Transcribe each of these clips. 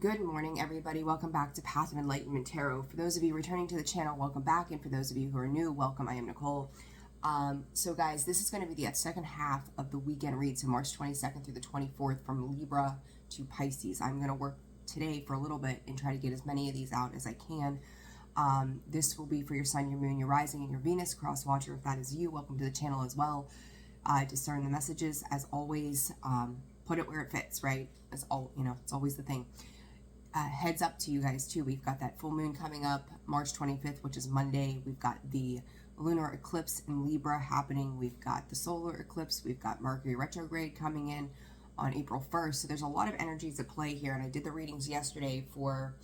Good morning, everybody. Welcome back to Path of Enlightenment Tarot. For those of you returning to the channel, welcome back. And for those of you who are new, welcome. I am Nicole. So guys, this is going to be the second half of the weekend read, so March 22nd through the 24th, from Libra to Pisces. I'm going to work today for a little bit and try to get as many of these out as I can. This will be for your sun, your moon, your rising, and your Venus cross-watcher. If that is you, welcome to the channel as well. Discern the messages, as always. Put it where it fits, right? It's always the thing. Heads up to you guys too. We've got that full moon coming up March 25th, which is Monday. We've got the lunar eclipse in Libra happening. We've got the solar eclipse. We've got Mercury retrograde coming in on April 1st. So there's a lot of energies at play here. And I did the readings yesterday for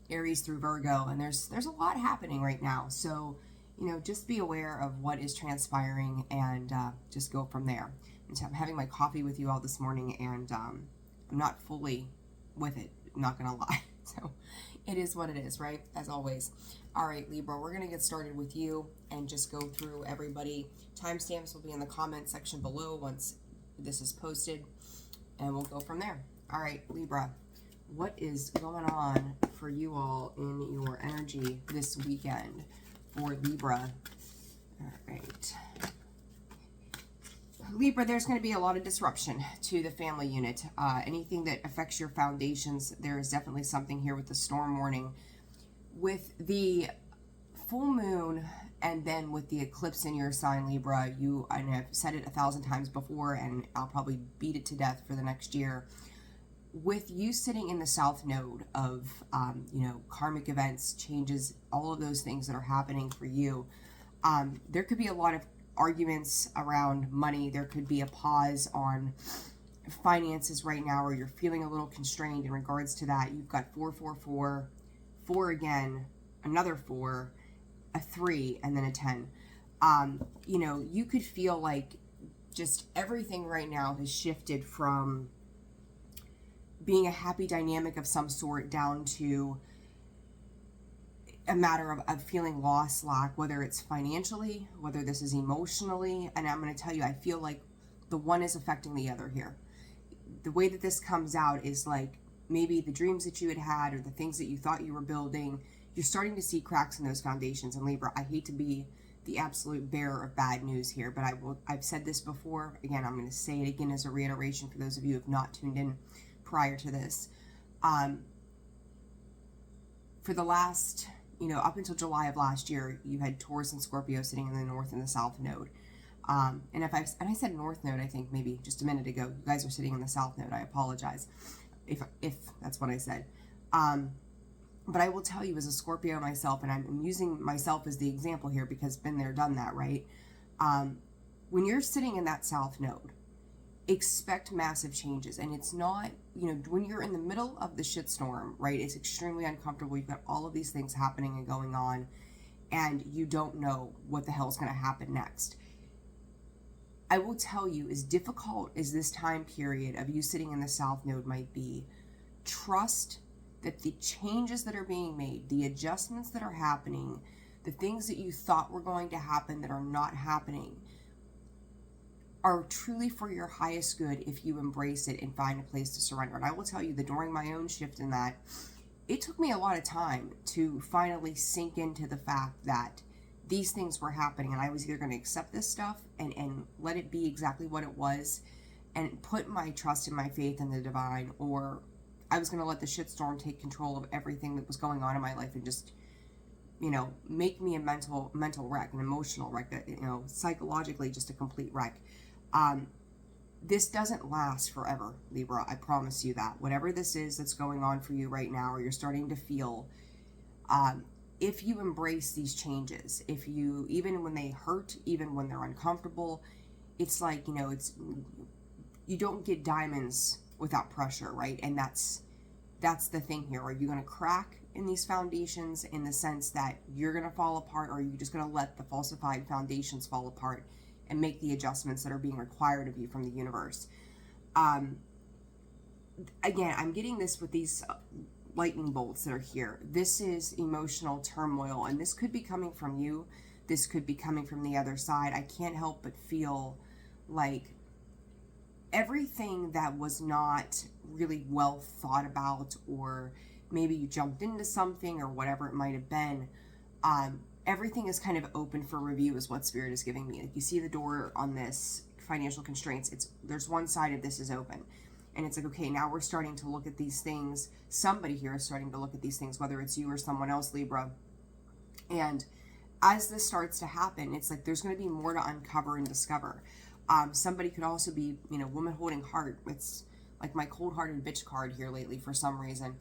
Aries through Virgo, and there's a lot happening right now. So, just be aware of what is transpiring and just go from there. And so I'm having my coffee with you all this morning, and I'm not fully with it. I'm not gonna lie. So it is what it is, right? As always. All right, Libra, we're gonna get started with you and just go through everybody. Timestamps will be in the comment section below once this is posted, and we'll go from there. All right, Libra, what is going on for you all in your energy this weekend for Libra? All right. Libra, there's going to be a lot of disruption to the family unit. Anything that affects your foundations, there is definitely something here with the storm warning. With the full moon and then with the eclipse in your sign, Libra, and I've said it 1,000 times before, and I'll probably beat it to death for the next year. With you sitting in the south node of, karmic events, changes, all of those things that are happening for you, there could be a lot of arguments around money. There could be a pause on finances right now, or you're feeling a little constrained in regards to that. You've got 4, 4, 4, 4 again, another 4, a 3, and then a 10. You could feel like just everything right now has shifted from being a happy dynamic of some sort down to a matter of feeling lost, lack, whether it's financially, whether this is emotionally. And I'm going to tell you, I feel like the one is affecting the other here. The way that this comes out is like maybe the dreams that you had or the things that you thought you were building, you're starting to see cracks in those foundations. And Libra, I hate to be the absolute bearer of bad news here, but I've said this before. Again, I'm going to say it again as a reiteration for those of you who have not tuned in prior to this. For the last, up until July of last year, you had Taurus and Scorpio sitting in the north and the south node. And I said north node, I think maybe just a minute ago. You guys are sitting in the south node. I apologize if that's what I said. But I will tell you, as a Scorpio myself, and I'm using myself as the example here because been there, done that, right? When you're sitting in that south node, expect massive changes. And it's not, when you're in the middle of the shitstorm, right, it's extremely uncomfortable. You've got all of these things happening and going on, and you don't know what the hell's going to happen next. I will tell you, as difficult as this time period of you sitting in the south node might be, trust that the changes that are being made, the adjustments that are happening, the things that you thought were going to happen that are not happening, are truly for your highest good if you embrace it and find a place to surrender. And I will tell you that during my own shift in that, it took me a lot of time to finally sink into the fact that these things were happening, and I was either going to accept this stuff and let it be exactly what it was and put my trust and my faith in the divine, or I was going to let the shitstorm take control of everything that was going on in my life and just, make me a mental wreck, an emotional wreck, psychologically just a complete wreck. This doesn't last forever, Libra. I promise you that. Whatever this is that's going on for you right now, or you're starting to feel, if you embrace these changes, if you, even when they hurt, even when they're uncomfortable, it's like, you don't get diamonds without pressure, right? And that's the thing here. Are you going to crack in these foundations in the sense that you're going to fall apart, or are you just going to let the falsified foundations fall apart and make the adjustments that are being required of you from the universe? Again, I'm getting this with these lightning bolts that are here. This is emotional turmoil, and this could be coming from you. This could be coming from the other side. I can't help but feel like everything that was not really well thought about, or maybe you jumped into something or whatever it might have been, everything is kind of open for review is what Spirit is giving me. Like, you see the door on this financial constraints, there's one side of this is open, and it's like, okay, now we're starting to look at these things. Somebody here is starting to look at these things, whether it's you or someone else, Libra. And as this starts to happen, it's like there's going to be more to uncover and discover. Somebody could also be, you know, woman holding heart. It's like my cold-hearted bitch card here lately for some reason.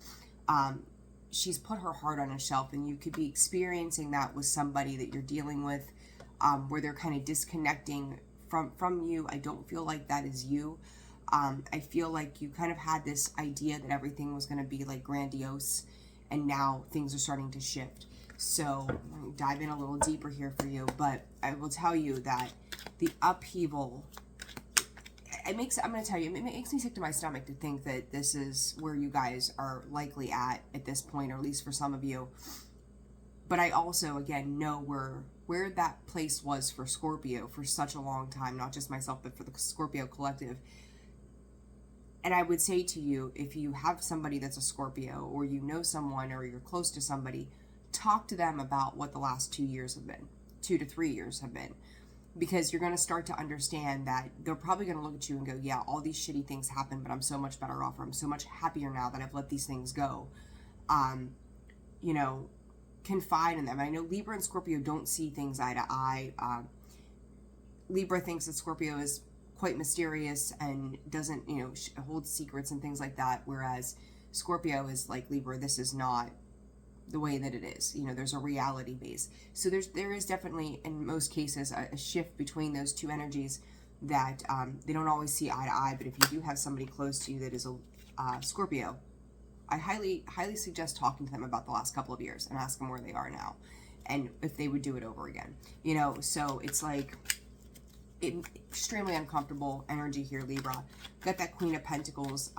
She's put her heart on a shelf, and you could be experiencing that with somebody that you're dealing with, where they're kind of disconnecting from you. I don't feel like that is you. I feel like you kind of had this idea that everything was going to be like grandiose, and now things are starting to shift. So let me dive in a little deeper here for you, but I will tell you that the upheaval, I'm going to tell you, it makes me sick to my stomach to think that this is where you guys are likely at this point, or at least for some of you. But I also, again, know where that place was for Scorpio for such a long time, not just myself, but for the Scorpio collective. And I would say to you, if you have somebody that's a Scorpio, or you know someone, or you're close to somebody, talk to them about what the last 2 years have been, 2 to 3 years have been. Because you're going to start to understand that they're probably going to look at you and go, yeah, all these shitty things happen, but I'm so much better off, or I'm so much happier now that I've let these things go. You know, confide in them. I know Libra and Scorpio don't see things eye to eye. Libra thinks that Scorpio is quite mysterious and doesn't, you know, hold secrets and things like that, whereas Scorpio is like, Libra, this is not the way that it is. You know, there's a reality base. So there is definitely, in most cases, a shift between those two energies that they don't always see eye to eye. But if you do have somebody close to you that is a Scorpio, I highly suggest talking to them about the last couple of years and ask them where they are now, and if they would do it over again. You know, so it's like extremely uncomfortable energy here, Libra. Got that Queen of Pentacles.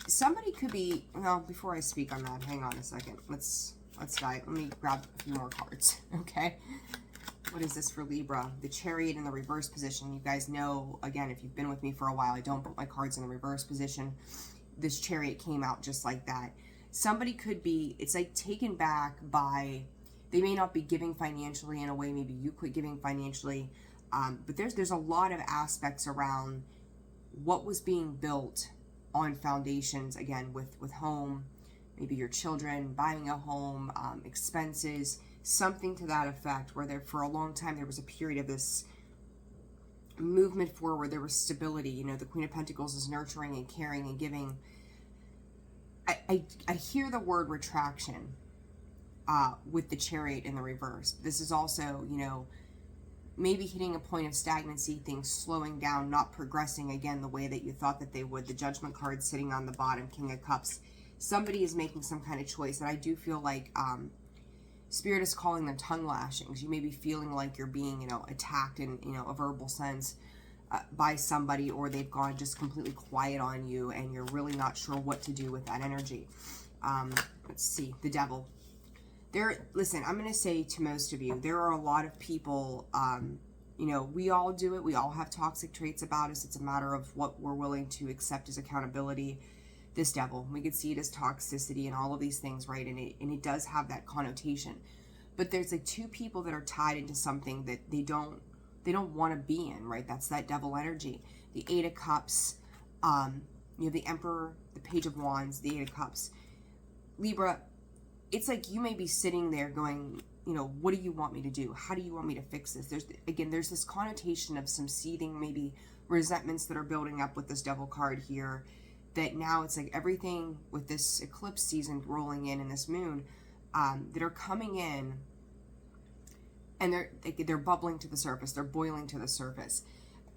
Somebody could be, well, before I speak on that, hang on a second. Let's dive. Let me grab a few more cards, okay? What is this for Libra? The Chariot in the reverse position. You guys know, again, if you've been with me for a while, I don't put my cards in the reverse position. This Chariot came out just like that. Somebody could be, it's like taken back by, they may not be giving financially in a way, maybe you quit giving financially, but there's a lot of aspects around what was being built on foundations, again, with home, maybe your children, buying a home, expenses, something to that effect, where there, for a long time, there was a period of this movement forward, there was stability. You know, the Queen of Pentacles is nurturing and caring and giving. I hear the word retraction with the Chariot in the reverse. This is also, you know, maybe hitting a point of stagnancy, things slowing down, not progressing again the way that you thought that they would. The Judgment card sitting on the bottom, King of Cups. Somebody is making some kind of choice, and I do feel like Spirit is calling them tongue lashings. You may be feeling like you're being, you know, attacked in, you know, a verbal sense by somebody, or they've gone just completely quiet on you, and you're really not sure what to do with that energy. Let's see, the Devil. Listen, I'm going to say to most of you, there are a lot of people, you know, we all do it. We all have toxic traits about us. It's a matter of what we're willing to accept as accountability. This Devil, we could see it as toxicity and all of these things, right? And it does have that connotation. But there's like two people that are tied into something that they don't want to be in, right? That's that Devil energy. The Eight of Cups, you have the Emperor, the Page of Wands, the Eight of Cups. Libra, it's like you may be sitting there going, you know, what do you want me to do? How do you want me to fix this? There's this connotation of some seething, maybe resentments that are building up with this Devil card here, that now it's like everything with this eclipse season rolling in and this moon, that are coming in, and they're bubbling to the surface. They're boiling to the surface.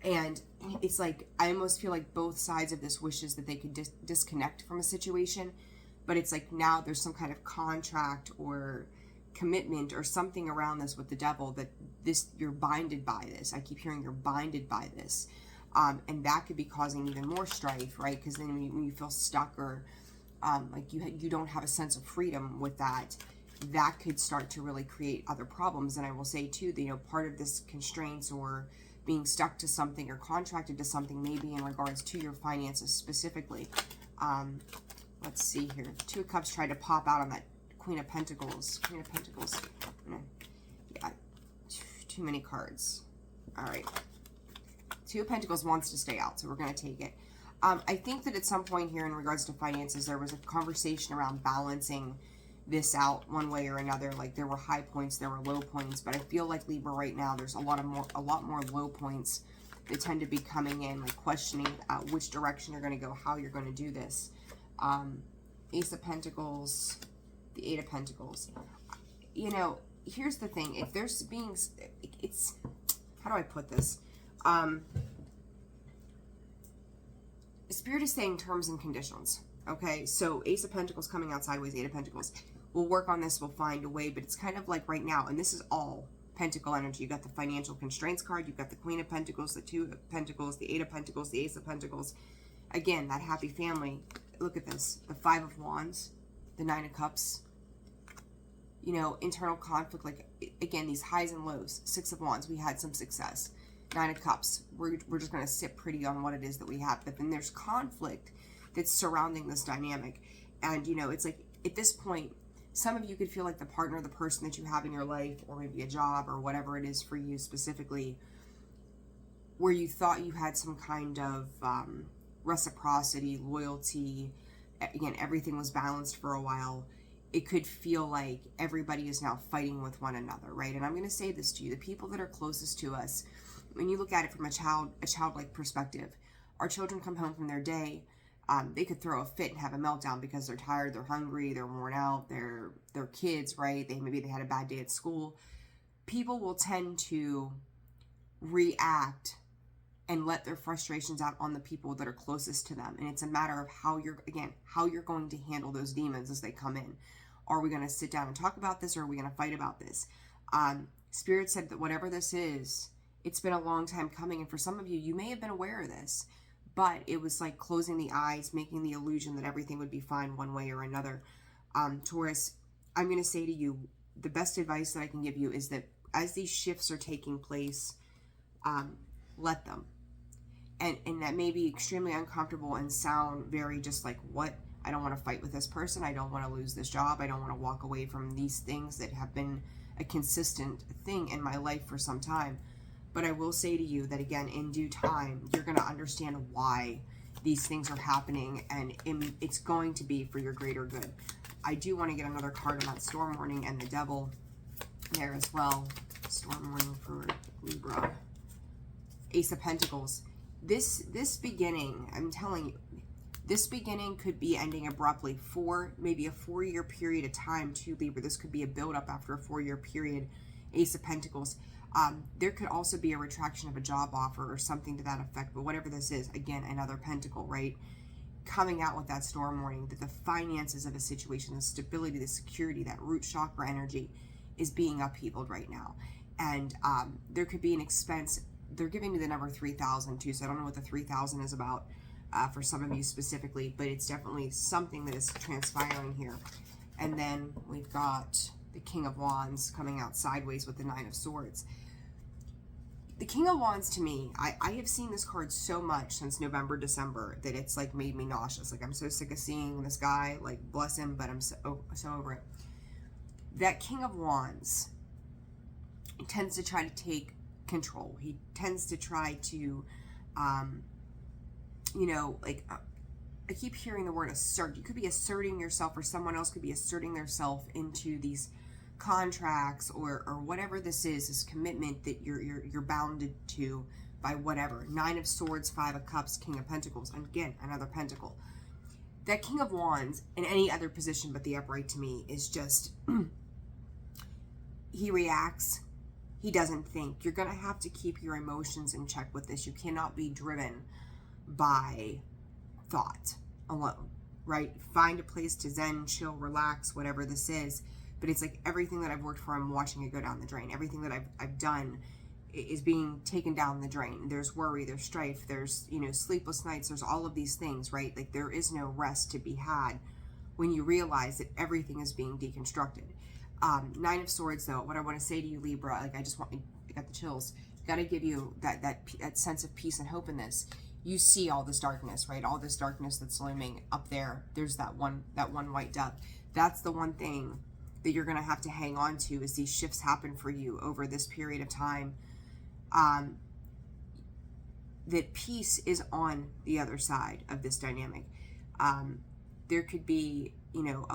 And it's like, I almost feel like both sides of this wishes that they could disconnect from a situation. But it's like now there's some kind of contract or commitment or something around this with the Devil, that you're binded by this. I keep hearing you're binded by this. And that could be causing even more strife, right? Because then when you feel stuck, or like you don't have a sense of freedom with that, that could start to really create other problems. And I will say too that, you know, part of this constraints or being stuck to something or contracted to something, maybe in regards to your finances specifically. Let's see here. Two of Cups tried to pop out on that Queen of Pentacles. Queen of Pentacles. Yeah, too many cards. All right. Two of Pentacles wants to stay out, so we're going to take it. I think that at some point here in regards to finances, there was a conversation around balancing this out one way or another. Like there were high points, there were low points, but I feel like Libra right now, there's a lot more low points that tend to be coming in, like questioning which direction you're going to go, how you're going to do this. Ace of Pentacles, the Eight of Pentacles. You know, here's the thing. If there's being, it's, how do I put this? Spirit is saying terms and conditions. Okay, so Ace of Pentacles coming out sideways, Eight of Pentacles. We'll work on this, we'll find a way, but it's kind of like right now, and this is all Pentacle energy. You got the financial constraints card, you've got the Queen of Pentacles, the Two of Pentacles, the Eight of Pentacles, the Ace of Pentacles. Again, that happy family. Look at this. The Five of Wands, the Nine of Cups. You know, internal conflict, like, again, these highs and lows. Six of Wands, we had some success. Nine of Cups, we're just going to sit pretty on what it is that we have. But then there's conflict that's surrounding this dynamic. And, you know, it's like, at this point, some of you could feel like the partner, the person that you have in your life, or maybe a job, or whatever it is for you specifically, where you thought you had some kind of reciprocity, loyalty, again, everything was balanced for a while. It could feel like everybody is now fighting with one another, right? And I'm going to say this to you, the people that are closest to us, when you look at it from a childlike perspective, our children come home from their day, they could throw a fit and have a meltdown because they're tired, they're hungry, they're worn out, they're kids, right? Maybe they had a bad day at school. People will tend to react and let their frustrations out on the people that are closest to them. And it's a matter of how you're going to handle those demons as they come in. Are we going to sit down and talk about this, or are we going to fight about this? Spirit said that whatever this is, it's been a long time coming. And for some of you, you may have been aware of this, but it was like closing the eyes, making the illusion that everything would be fine one way or another. Taurus, I'm going to say to you, the best advice that I can give you is that as these shifts are taking place, let them. And that may be extremely uncomfortable and sound very just like, what? I don't want to fight with this person. I don't want to lose this job. I don't want to walk away from these things that have been a consistent thing in my life for some time. But I will say to you that, again, in due time, you're going to understand why these things are happening, and it's going to be for your greater good. I do want to get another card on that Storm Warning and the Devil there as well. Storm Warning for Libra. Ace of Pentacles. This beginning, I'm telling you, this beginning could be ending abruptly for maybe a 4-year period of time to Libra. This could be a build-up after a 4-year period. Ace of Pentacles. There could also be a retraction of a job offer or something to that effect, but whatever this is, again, another pentacle, right? Coming out with that storm warning that the finances of a situation, the stability, the security, that root chakra energy is being upheavaled right now. And there could be an expense. They're giving me the number 3,000 too, so I don't know what the 3,000 is about for some of you specifically, but it's definitely something that is transpiring here. And then we've got the King of Wands coming out sideways with the Nine of Swords. The King of Wands, to me, I have seen this card so much since November, December, that it's like made me nauseous. Like, I'm so sick of seeing this guy, like, bless him, but I'm so over it. That King of Wands tends to try to take control. He tends to try to, you know, like, I keep hearing the word assert. You could be asserting yourself, or someone else could be asserting themselves into these contracts or whatever this is, this commitment that you're bounded to by whatever. Nine of Swords, Five of Cups, King of Pentacles, and again, another pentacle. That King of Wands in any other position but the upright, to me, is just he reacts. He doesn't think. You're going to have to keep your emotions in check with this. You cannot be driven by thought alone, right? Find a place to zen, chill, relax, whatever this is. But it's like everything that I've worked for, I'm watching it go down the drain. Everything that I've done is being taken down the drain. There's worry, there's strife, there's, you know, sleepless nights, there's all of these things, right? Like, there is no rest to be had when you realize that everything is being deconstructed. Nine of Swords, though, what I want to say to you, Libra, like, I got the chills. got to give you that sense of peace and hope in this. You see all this darkness, right? All this darkness that's looming up there. There's that one white dove. That's the one thing that you're going to have to hang on to as these shifts happen for you over this period of time. That peace is on the other side of this dynamic. There could be, you know,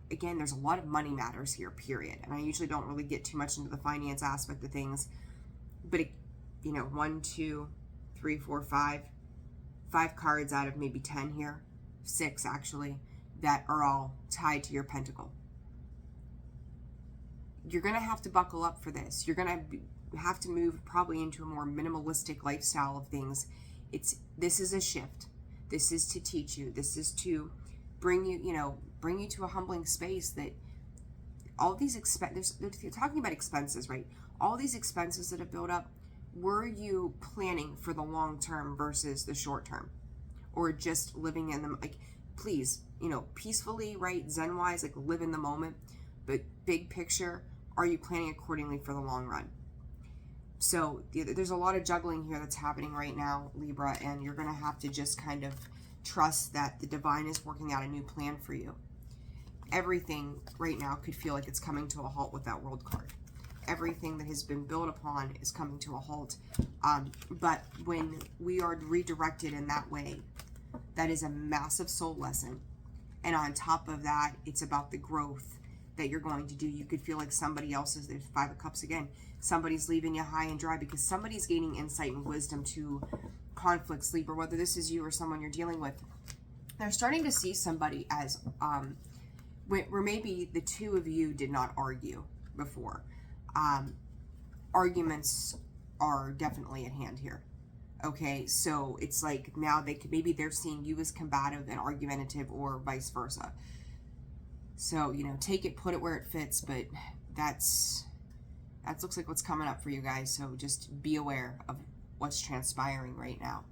there's a lot of money matters here, period. And I usually don't really get too much into the finance aspect of things, but you know, 1, 2, 3, 4, 5 cards out of maybe 10 here, 6 actually, that are all tied to your pentacle. You're going to have to buckle up for this. You're going to have to move probably into a more minimalistic lifestyle of things. This is a shift. This is to teach you. This is to bring you to a humbling space that all these you're talking about expenses, right? All these expenses that have built up, were you planning for the long term versus the short term? Or just living in them, like, please, you know, peacefully, right? Zen wise, like, live in the moment. But big picture, are you planning accordingly for the long run? So there's a lot of juggling here that's happening right now, Libra, and you're going to have to just kind of trust that the divine is working out a new plan for you. Everything right now could feel like it's coming to a halt with that World card. Everything that has been built upon is coming to a halt. But when we are redirected in that way, that is a massive soul lesson. And on top of that, it's about the growth that you're going to do. You could feel like somebody else's, there's 5 of Cups again, somebody's leaving you high and dry because somebody's gaining insight and wisdom to conflicts, Libra, whether this is you or someone you're dealing with. They're starting to see somebody as, where maybe the two of you did not argue before. Arguments are definitely at hand here. Okay, so it's like now maybe they're seeing you as combative and argumentative, or vice versa. So, you know, take it, put it where it fits, but that looks like what's coming up for you guys. So just be aware of what's transpiring right now.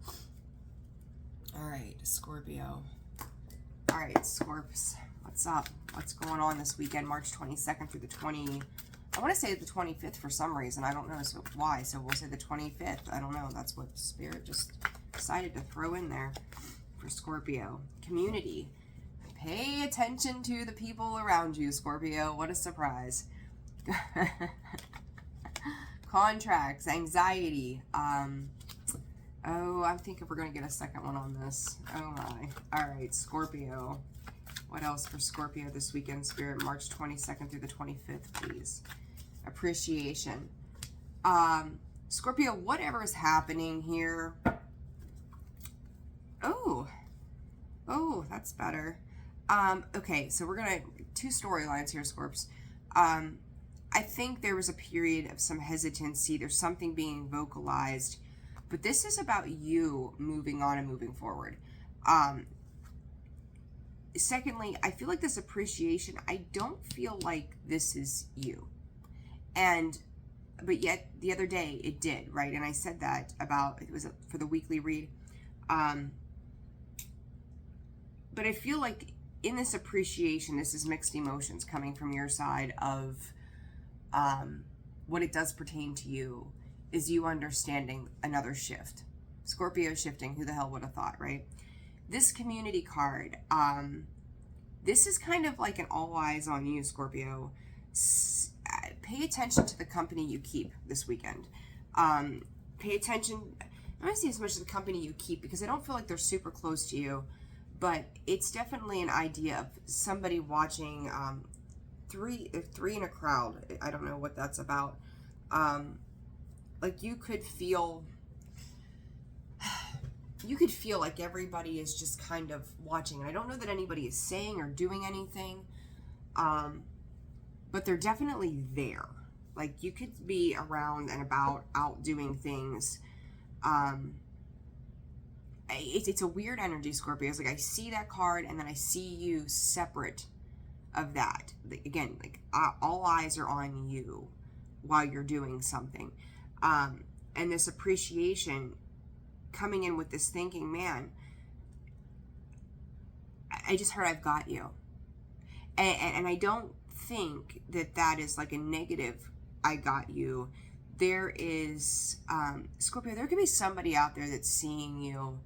All right, Scorpio. All right, Scorps, what's up? What's going on this weekend, March 22nd through the I want to say the 25th for some reason. I don't know why, so we'll say the 25th. I don't know. That's what Spirit just decided to throw in there for Scorpio. Community. Pay attention to the people around you, Scorpio. What a surprise. Contracts, anxiety. Oh, I think if we're going to get a second one on this. Oh my. All right, Scorpio. What else for Scorpio this weekend, Spirit? March 22nd through the 25th, please. Appreciation. Scorpio, whatever is happening here. Oh, that's better. Okay, so we're going to, 2 storylines here, Scorps. I think there was a period of some hesitancy. There's something being vocalized, but this is about you moving on and moving forward. Secondly, I feel like this appreciation, I don't feel like this is you. But yet the other day it did, right? And I said that about, it was for the weekly read. But I feel like in this appreciation, this is mixed emotions coming from your side of what it does pertain to you is you understanding another shift. Scorpio shifting, who the hell would have thought, right? This community card, this is kind of like an all eyes on you, Scorpio. Pay attention to the company you keep this weekend. Pay attention, I don't see as much of the company you keep because I don't feel like they're super close to you, but it's definitely an idea of somebody watching, 3 in a crowd. I don't know what that's about. Like you could feel like everybody is just kind of watching. And I don't know that anybody is saying or doing anything, but they're definitely there. Like you could be around and about, out doing things. It's a weird energy, Scorpio. It's like I see that card and then I see you separate of that. Again, like all eyes are on you while you're doing something. And this appreciation coming in with this thinking, man, I just heard I've got you. And I don't think that is like a negative, I got you. there is, Scorpio, there could be somebody out there that's seeing you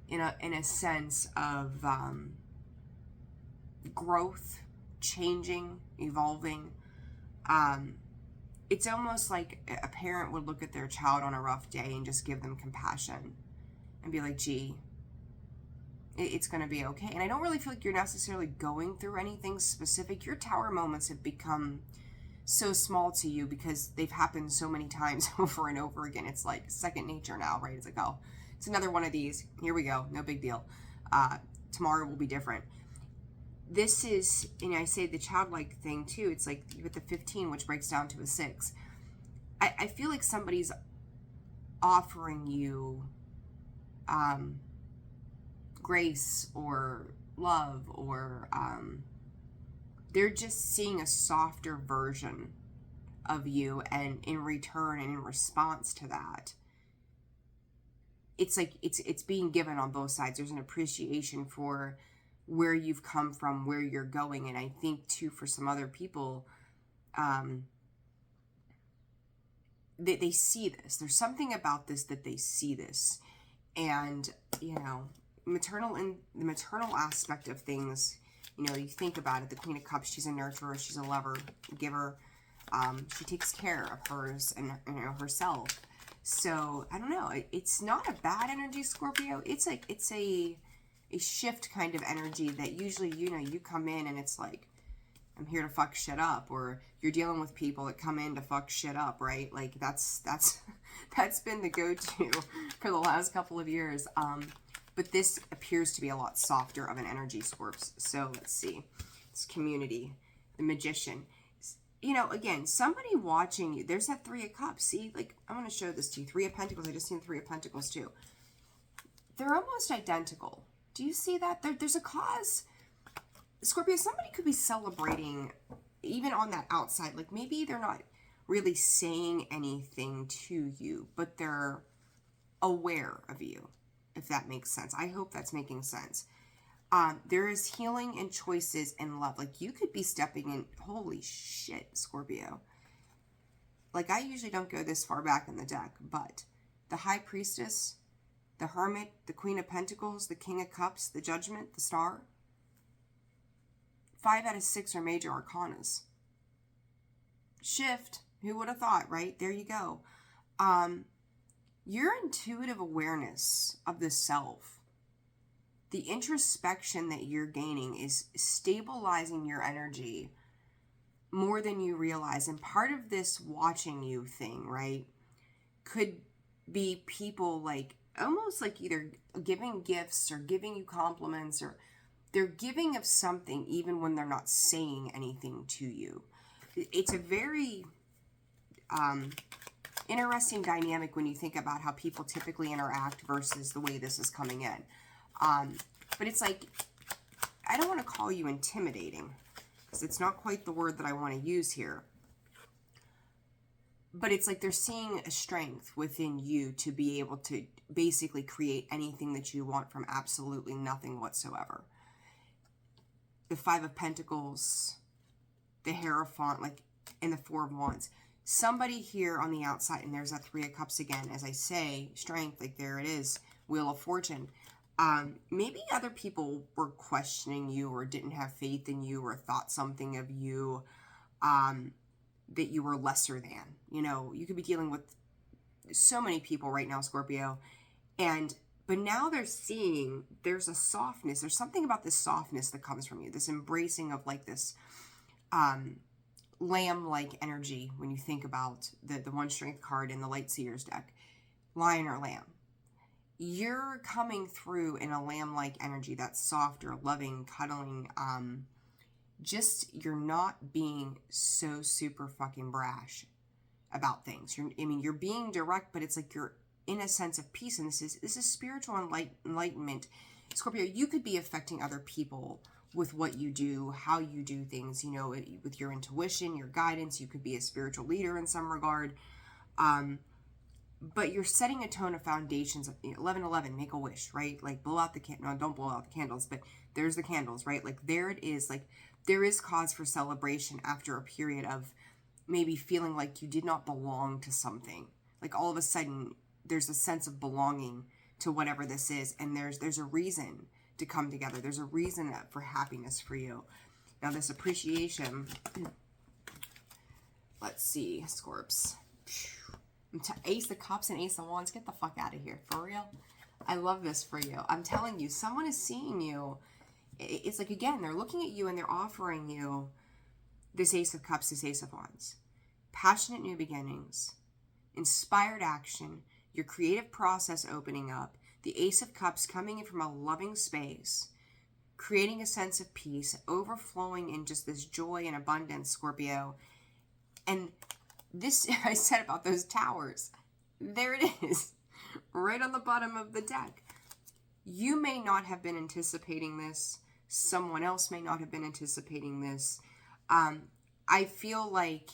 in a sense of growth, changing, evolving. It's almost like a parent would look at their child on a rough day and just give them compassion and be like, gee, it's going to be okay. And I don't really feel like you're necessarily going through anything specific. Your tower moments have become so small to you because they've happened so many times over and over again. It's like second nature now, right? It's like, oh, it's another one of these. Here we go. No big deal. Tomorrow will be different. This is, and I say the childlike thing too. It's like with the 15, which breaks down to a 6. I feel like somebody's offering you grace or love, or they're just seeing a softer version of you, and in return and in response to that, it's like it's being given on both sides. There's an appreciation for where you've come from, where you're going. And I think too, for some other people, they see this. There's something about this that they see this. And, you know, the maternal aspect of things, you know, you think about it, the Queen of Cups, she's a nurturer, she's a lover, giver. She takes care of hers and, you know, herself. So, I don't know, it's not a bad energy, Scorpio. It's like, it's a shift kind of energy that usually, you know, you come in and it's like, I'm here to fuck shit up, or you're dealing with people that come in to fuck shit up, right? Like that's been the go-to for the last couple of years. But this appears to be a lot softer of an energy, Scorps. So let's see. It's community, the Magician. You know, again, somebody watching you. There's that 3 of Cups. See, like, I want to show this to you. 3 of Pentacles. I just seen 3 of Pentacles too. They're almost identical. Do you see that? There's a cause. Scorpio, somebody could be celebrating even on that outside. Like, maybe they're not really saying anything to you, but they're aware of you, if that makes sense. I hope that's making sense. There is healing and choices and love. Like, you could be stepping in. Holy shit, Scorpio. Like, I usually don't go this far back in the deck, but the High Priestess, the Hermit, the Queen of Pentacles, the King of Cups, the Judgment, the Star. 5 out of 6 are major arcanas. Shift. Who would have thought, right? There you go. Your intuitive awareness of the self, the introspection that you're gaining is stabilizing your energy more than you realize. And part of this watching you thing, right, could be people like, almost like either giving gifts or giving you compliments, or they're giving of something even when they're not saying anything to you. It's a very interesting dynamic when you think about how people typically interact versus the way this is coming in. But it's like, I don't want to call you intimidating, because it's not quite the word that I want to use here. But it's like they're seeing a strength within you to be able to basically create anything that you want from absolutely nothing whatsoever. The 5 of Pentacles, the Hierophant, like, and the 4 of Wands. Somebody here on the outside, and there's that 3 of Cups again, as I say, strength, like there it is, Wheel of Fortune. Maybe other people were questioning you, or didn't have faith in you, or thought something of you, that you were lesser than. You know, you could be dealing with so many people right now, Scorpio, but now they're seeing there's a softness. There's something about this softness that comes from you, this embracing of like this lamb-like energy when you think about the 1 strength card in the Light Seers deck, lion or lamb. You're coming through in a lamb-like energy that's softer, loving, cuddling. Just, you're not being so super fucking brash about things. You're being direct, but it's like you're in a sense of peace. And this is spiritual enlightenment. Scorpio, you could be affecting other people with what you do, how you do things, you know, with your intuition, your guidance. You could be a spiritual leader in some regard. But you're setting a tone of foundations. 11:11, make a wish, right? Like, blow out the candle. No, don't blow out the candles, but there's the candles, right? Like, there it is. Like, there is cause for celebration after a period of maybe feeling like you did not belong to something. Like all of a sudden, there's a sense of belonging to whatever this is, and there's a reason to come together. There's a reason for happiness for you. Now this appreciation, let's see, Scorps. Ace of Cups and Ace of Wands, get the fuck out of here, for real. I love this for you. I'm telling you, someone is seeing you. It's like, again, they're looking at you and they're offering you this Ace of Cups, this Ace of Wands. Passionate new beginnings, inspired action, your creative process opening up, the Ace of Cups coming in from a loving space, creating a sense of peace, overflowing in just this joy and abundance, Scorpio. And this, I said about those towers, there it is, right on the bottom of the deck. You may not have been anticipating this. Someone else may not have been anticipating this. I feel like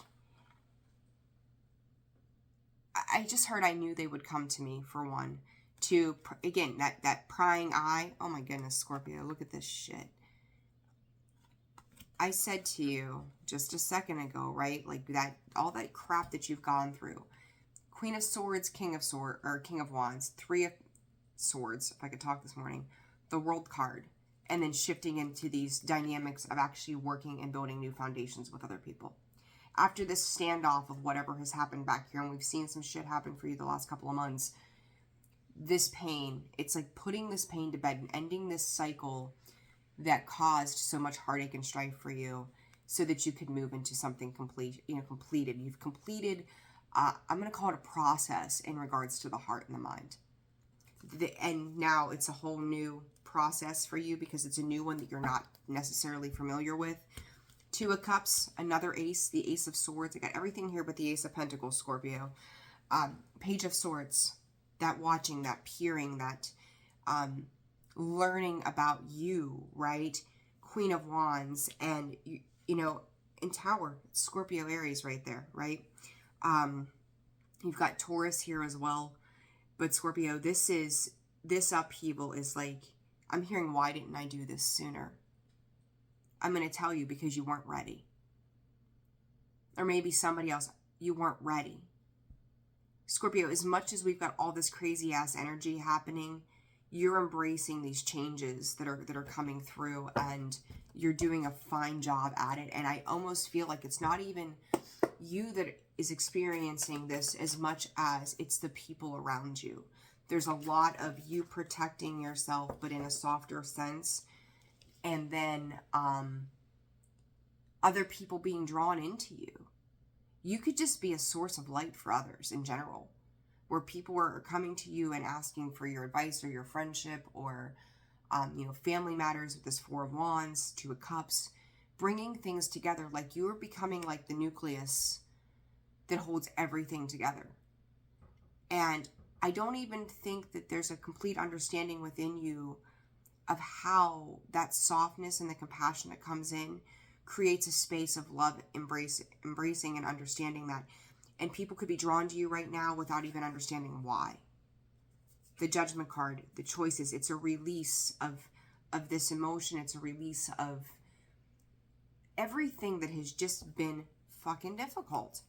I just heard I knew they would come to me, for one. To, again, that prying eye. Oh my goodness, Scorpio, look at this shit. I said to you just a second ago, right? Like that, all that crap that you've gone through. Queen of Swords, King of Wands, Three of Swords, if I could talk this morning, the World card, and then shifting into these dynamics of actually working and building new foundations with other people. After this standoff of whatever has happened back here, and we've seen some shit happen for you the last couple of months, this pain, it's like putting this pain to bed and ending this cycle that caused so much heartache and strife for you, so that you could move into something completed. You've completed, I'm going to call it a process in regards to the heart and the mind. And now it's a whole new process for you because it's a new one that you're not necessarily familiar with. Two of Cups, another ace, the Ace of Swords. I got everything here but the Ace of Pentacles, Scorpio. Page of Swords, that watching, that peering, that learning about you, right? Queen of Wands, and, you know, in Tower, Scorpio, Aries right there, right? You've got Taurus here as well. But Scorpio, this upheaval is like, I'm hearing, why didn't I do this sooner? I'm going to tell you, because you weren't ready. Or maybe somebody else, you weren't ready. Scorpio, as much as we've got all this crazy ass energy happening, you're embracing these changes that are coming through, and you're doing a fine job at it. And I almost feel like it's not even you that is experiencing this as much as it's the people around you. There's a lot of you protecting yourself, but in a softer sense. And then other people being drawn into you. You could just be a source of light for others in general, where people are coming to you and asking for your advice or your friendship, or family matters with this Four of Wands, Two of Cups, bringing things together. Like you're becoming like the nucleus that holds everything together. And I don't even think that there's a complete understanding within you of how that softness and the compassion that comes in creates a space of love, embracing and understanding that. And people could be drawn to you right now without even understanding why. The Judgment card, the choices, it's a release of this emotion. It's a release of everything that has just been fucking difficult.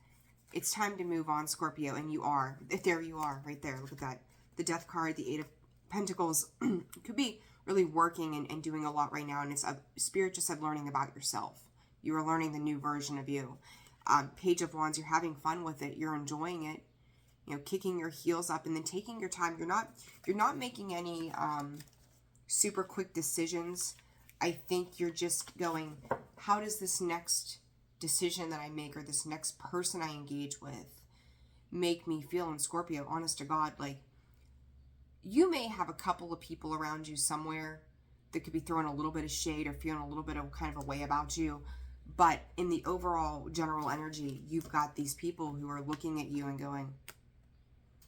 It's time to move on, Scorpio, and you are. There you are, right there. Look at that. The Death card, the Eight of Pentacles, could be really working and doing a lot right now, and it's a Spirit just said learning about yourself. You are learning the new version of you. Page of Wands, you're having fun with it. You're enjoying it. You know, kicking your heels up and then taking your time. You're not making any super quick decisions. I think you're just going, how does this next decision that I make, or this next person I engage with, make me feel? And Scorpio, honest to God, like, you may have a couple of people around you somewhere that could be throwing a little bit of shade or feeling a little bit of kind of a way about you. But in the overall general energy, you've got these people who are looking at you and going,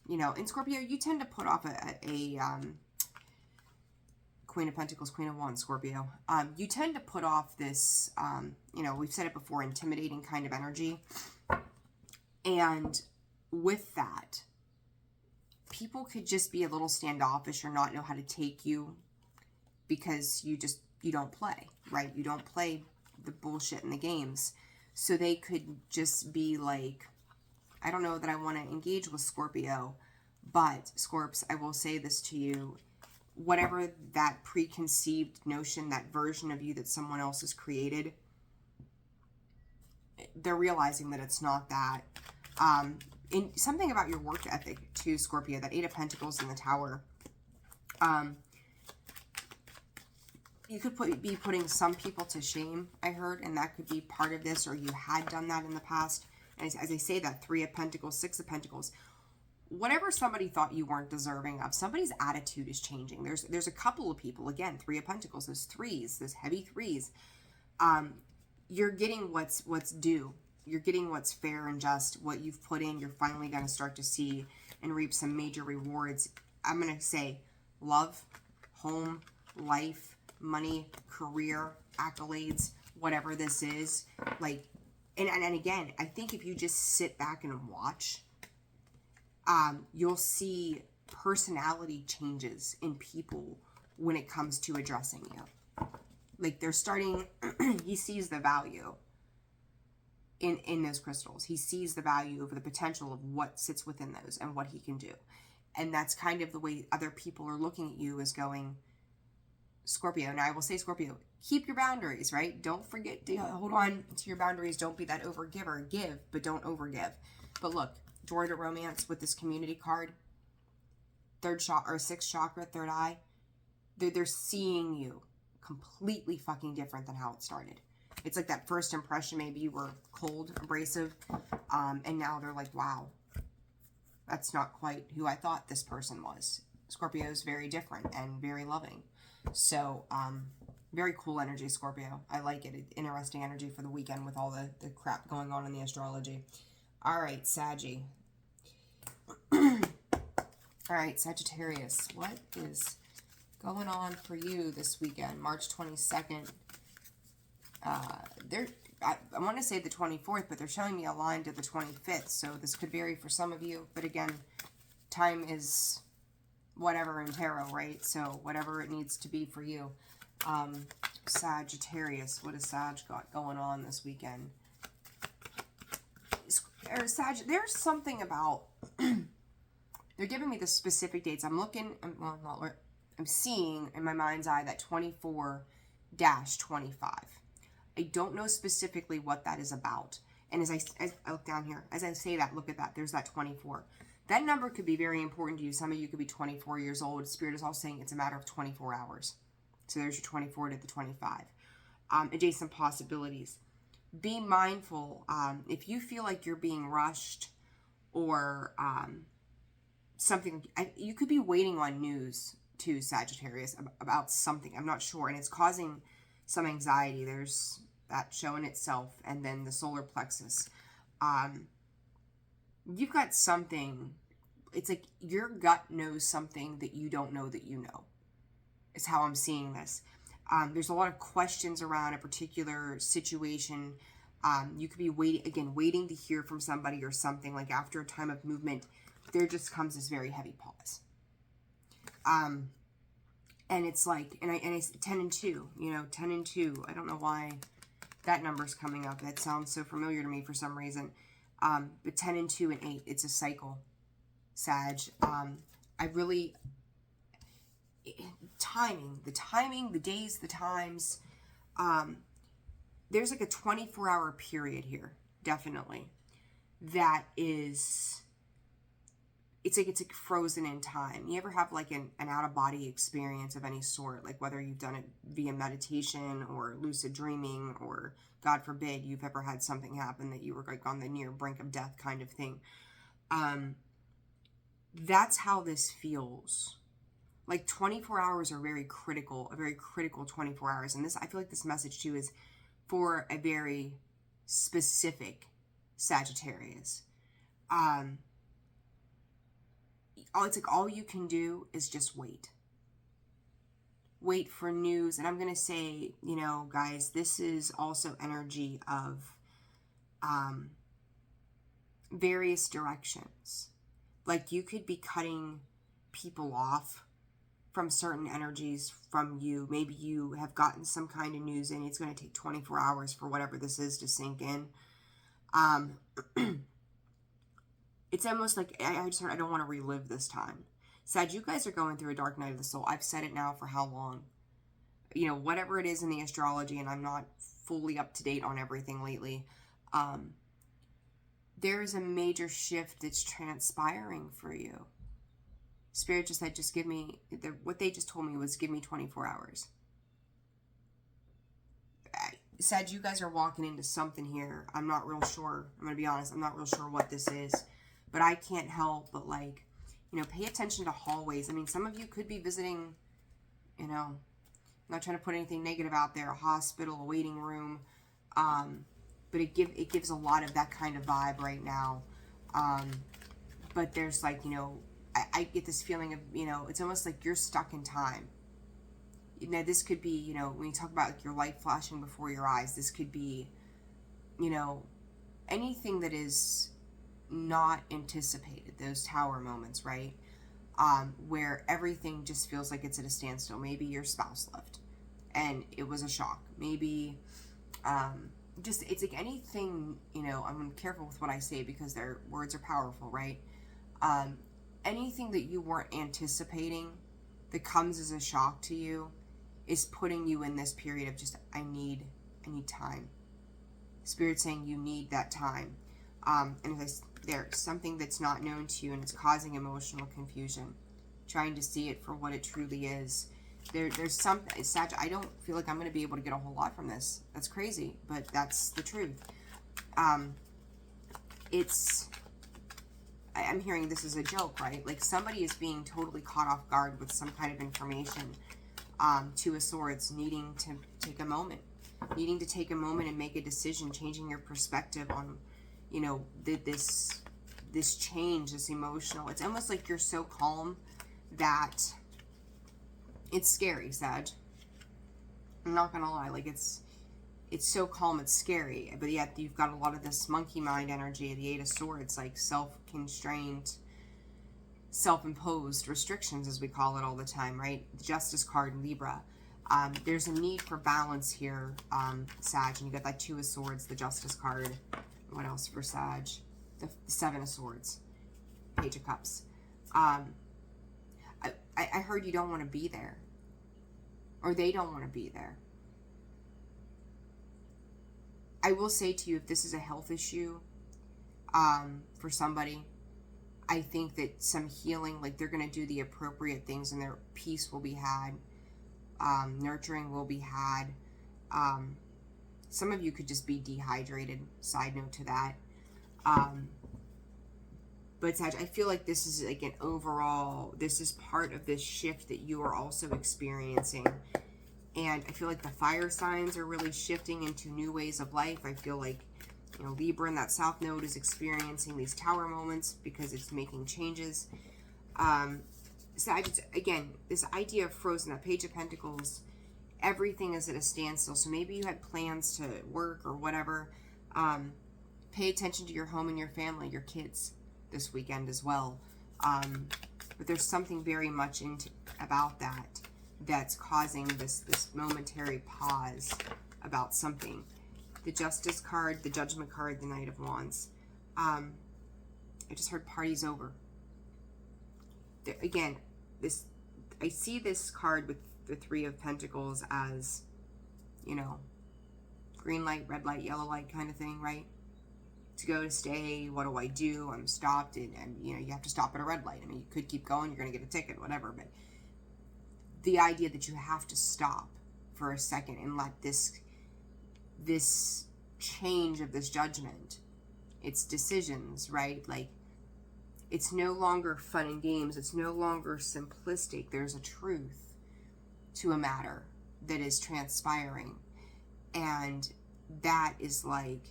you know, in Scorpio, you tend to put off a Queen of Pentacles, Queen of Wands, Scorpio. You tend to put off this, we've said it before, intimidating kind of energy. And with that, people could just be a little standoffish or not know how to take you because you don't play, right? You don't play the bullshit in the games. So they could just be like, I don't know that I want to engage with Scorpio, but Scorps, I will say this to you. Whatever that preconceived notion, that version of you that someone else has created, they're realizing that it's not that. In something about your work ethic too, Scorpio, that 8 of Pentacles in the Tower. You could be putting some people to shame, I heard, and that could be part of this, or you had done that in the past. And as I say that, 3 of Pentacles, 6 of Pentacles, whatever somebody thought you weren't deserving of, somebody's attitude is changing. There's a couple of people, again, 3 of Pentacles, those threes, those heavy threes. You're getting what's due. You're getting what's fair and just. What you've put in, you're finally going to start to see and reap some major rewards. I'm going to say love, home, life, money, career, accolades, whatever this is. Like, and again, I think if you just sit back and watch, you'll see personality changes in people when it comes to addressing you. Like, they're starting, he sees the value in those crystals. He sees the value of the potential of what sits within those and what he can do. And that's kind of the way other people are looking at you, is going, Scorpio. Now, I will say, Scorpio, keep your boundaries, right? Don't forget to hold on to your boundaries. Don't be that overgiver. Give, but don't overgive. But look, door to romance with this community card, 6th chakra, third eye. They're seeing you completely fucking different than how it started. It's like that first impression, maybe you were cold, abrasive, and now they're like, wow, that's not quite who I thought this person was. Scorpio is very different and very loving. So, very cool energy, Scorpio. I like it. Interesting energy for the weekend with all the crap going on in the astrology. All right, Saggy. All right, Sagittarius. What is going on for you this weekend? March 22nd. I want to say the 24th, but they're showing me a line to the 25th. So this could vary for some of you. But again, time is whatever in tarot, right? So whatever it needs to be for you. Sagittarius, what has Sag got going on this weekend? There's something about, they're giving me the specific dates. I'm looking, I'm seeing in my mind's eye that 24-25. I don't know specifically what that is about. And as I look down here, as I say that, look at that, there's that 24. That number could be very important to you. Some of you could be 24 years old. Spirit is all saying it's a matter of 24 hours. So there's your 24 to the 25. Adjacent possibilities. Be mindful. If you feel like you're being rushed or something, you could be waiting on news too, Sagittarius, about something. I'm not sure. And it's causing some anxiety. There's that showing itself. And then the solar plexus. You've got something, it's like your gut knows something that you don't know that you know, is how I'm seeing this. There's a lot of questions around a particular situation. You could be waiting to hear from somebody or something. Like after a time of movement, there just comes this very heavy pause. And it's like, and it's 10 and 2, 10 and 2. I don't know why that number's coming up. That sounds so familiar to me for some reason. But 10 and 2 and 8, it's a cycle, Sag. Timing, the days, the times, there's like a 24-hour period here, definitely, that is, it's like frozen in time. You ever have like an out-of-body experience of any sort, like whether you've done it via meditation or lucid dreaming, or God forbid you've ever had something happen that you were like on the near brink of death kind of thing. That's how this feels. Like 24 hours are very critical, a very critical 24 hours. And this, I feel like this message too is for a very specific Sagittarius. It's like all you can do is just wait. Wait for news. And I'm going to say, guys, this is also energy of various directions. Like you could be cutting people off from certain energies from you. Maybe you have gotten some kind of news and it's going to take 24 hours for whatever this is to sink in. It's almost like I don't want to relive this time. Sag, you guys are going through a dark night of the soul. I've said it now for how long? You know, whatever it is in the astrology, and I'm not fully up to date on everything lately. There's a major shift that's transpiring for you. Spirit just said, just give me, what they just told me was give me 24 hours. Sag, you guys are walking into something here. I'm not real sure. I'm going to be honest. I'm not real sure what this is. But I can't help but, like, you know, pay attention to hallways. I mean, some of you could be visiting, you know, I'm not trying to put anything negative out there, a hospital, a waiting room. But it gives a lot of that kind of vibe right now. But there's, like, you know, I get this feeling of, you know, it's almost like you're stuck in time. You know, this could be, you know, when you talk about, like, your light flashing before your eyes, this could be, you know, anything that is not anticipated, those tower moments, right? Where everything just feels like it's at a standstill. Maybe your spouse left and it was a shock. Maybe, just, it's like anything, you know, I'm careful with what I say because their words are powerful, right? Anything that you weren't anticipating that comes as a shock to you is putting you in this period of just, I need time. Spirit saying you need that time. And there's something that's not known to you and it's causing emotional confusion. Trying to see it for what it truly is. There's something, Sag, I don't feel like I'm going to be able to get a whole lot from this. That's crazy, but that's the truth. I'm hearing this is a joke, right? Like somebody is being totally caught off guard with some kind of information. Two of Swords, needing to take a moment. Needing to take a moment and make a decision, changing your perspective on, you know, this change, this emotional. It's almost like you're so calm that it's scary, Sag. I'm not gonna lie, like it's so calm, it's scary, but yet you've got a lot of this monkey mind energy, the Eight of Swords, like self-constrained, self-imposed restrictions, as we call it all the time, right? The Justice card in Libra. There's a need for balance here, Sag, and you got that Two of Swords, the Justice card. What else for Sag? The Seven of Swords, Page of Cups. I heard you don't want to be there, or they don't want to be there. I will say to you, if this is a health issue for somebody, I think that some healing, like they're going to do the appropriate things and their peace will be had. Nurturing will be had. Some of you could just be dehydrated. Side note to that. But Sag, I feel like this is like an overall, this is part of this shift that you are also experiencing. And I feel like the fire signs are really shifting into new ways of life. I feel like, you know, Libra in that South Node is experiencing these tower moments because it's making changes. Sag, again, this idea of frozen, that Page of Pentacles, everything is at a standstill. So maybe you had plans to work or whatever. Pay attention to your home and your family, your kids this weekend as well. But there's something very much about that that's causing this momentary pause about something. The Justice card, the Judgment card, the Knight of Wands. I just heard party's over. Again, I see this card with the Three of Pentacles as, you know, green light, red light, yellow light kind of thing, right? To go, to stay, what do I do? I'm stopped, and you know, you have to stop at a red light. I mean, you could keep going, you're going to get a ticket, whatever, but the idea that you have to stop for a second and let this change of this judgment, it's decisions, right? Like, it's no longer fun and games. It's no longer simplistic. There's a truth to a matter that is transpiring. And that is like,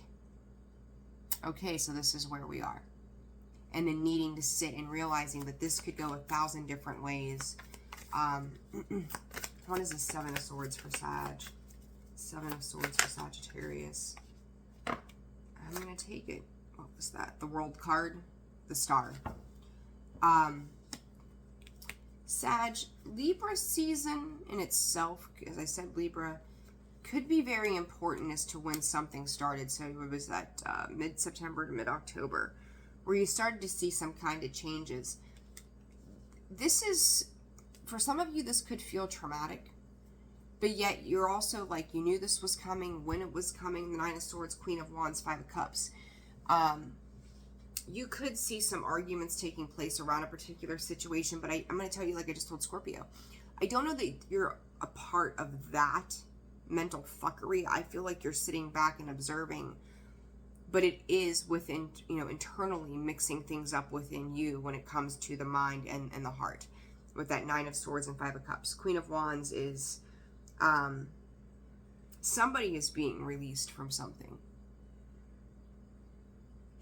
okay, so this is where we are. And then needing to sit and realizing that this could go 1,000 different ways. What is the Seven of Swords for Sag? Seven of Swords for Sagittarius. I'm going to take it. What was that? The World card. The Star. Sag, Libra season in itself, as I said, Libra, could be very important as to when something started. So it was that mid-September to mid-October where you started to see some kind of changes. This is, for some of you, this could feel traumatic, but yet you're also like, you knew this was coming, when it was coming. The Nine of Swords, Queen of Wands, Five of Cups. You could see some arguments taking place around a particular situation, but I'm going to tell you, like I just told Scorpio, I don't know that you're a part of that mental fuckery. I feel like you're sitting back and observing, but it is within, you know, internally mixing things up within you when it comes to the mind and the heart with that Nine of Swords and Five of Cups. Queen of Wands is somebody is being released from something,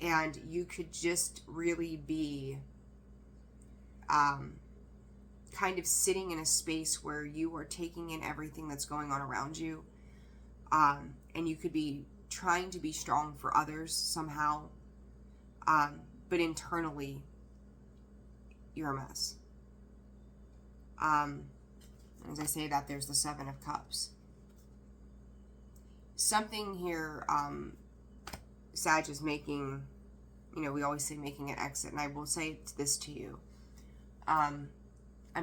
and you could just really be kind of sitting in a space where you are taking in everything that's going on around you, and you could be trying to be strong for others somehow, but internally you're a mess. As I say that, there's the Seven of Cups. Something here, Sag is making, you know, we always say making an exit, and I will say this to you. I'm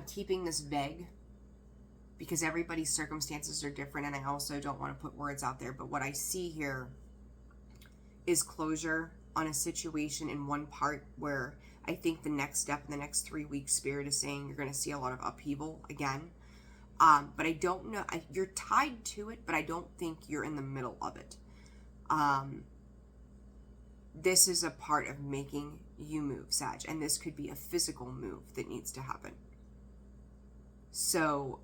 keeping this vague because everybody's circumstances are different, and I also don't want to put words out there, but what I see here is closure on a situation in one part where I think the next step in the next 3 weeks, Spirit is saying you're going to see a lot of upheaval again. But I don't know, you're tied to it, but I don't think you're in the middle of it. This is a part of making you move, Sag, and this could be a physical move that needs to happen. So,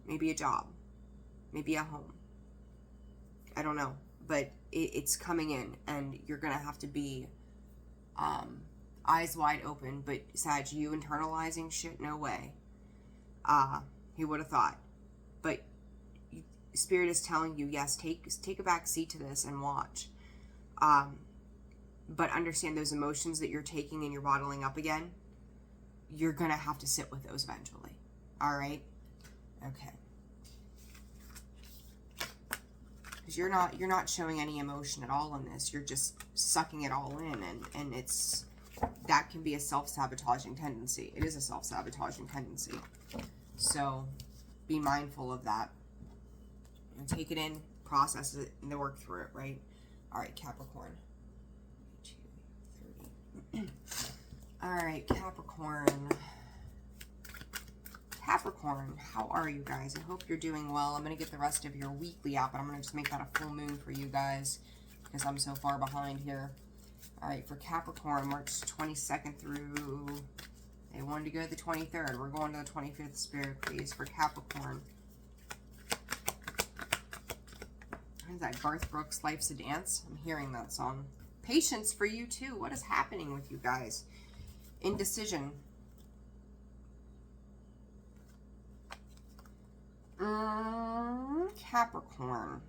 maybe a job, maybe a home, I don't know, but it's coming in, and you're going to have to be eyes wide open. But Sag, you internalizing shit, no way. He would have thought. But Spirit is telling you, yes, take a back seat to this and watch. But understand those emotions that you're taking and you're bottling up again, you're going to have to sit with those eventually. All right? Okay. Because you're not showing any emotion at all in this. You're just sucking it all in, and that can be a self-sabotaging tendency. It is a self-sabotaging tendency. So be mindful of that. And take it in, process it, and then work through it, right? All right, Capricorn. 2, 30. All right, Capricorn. Capricorn, how are you guys? I hope you're doing well. I'm going to get the rest of your weekly out, but I'm going to just make that a full moon for you guys because I'm so far behind here. All right, for Capricorn, March 22nd through, they wanted to go to the 23rd. We're going to the 25th, Spirit, please, for Capricorn. What is that, Garth Brooks, Life's a Dance? I'm hearing that song. Patience for you, too. What is happening with you guys? Indecision. Capricorn.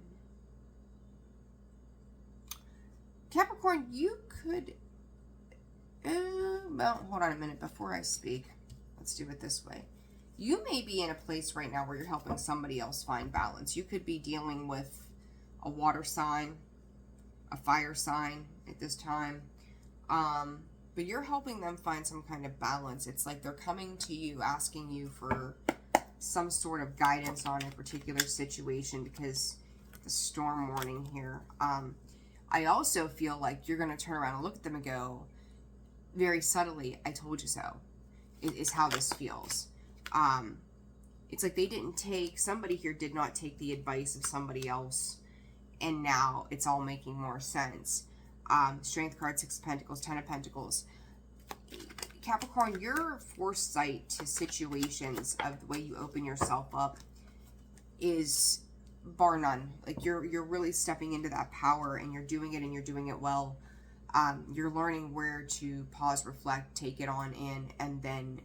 Capricorn, you could... well, hold on a minute before I speak. Let's do it this way. You may be in a place right now where you're helping somebody else find balance. You could be dealing with a water sign, a fire sign at this time. But you're helping them find some kind of balance. It's like they're coming to you, asking you for some sort of guidance on a particular situation because the storm warning here. I also feel like you're going to turn around and look at them and go, very subtly, I told you so, is how this feels. It's like they didn't take, somebody here did not take the advice of somebody else, and now it's all making more sense. Strength card, Six of Pentacles, Ten of Pentacles. Capricorn, your foresight to situations of the way you open yourself up is bar none. Like you're really stepping into that power, and you're doing it, and you're doing it well. You're learning where to pause, reflect, take it on in, and then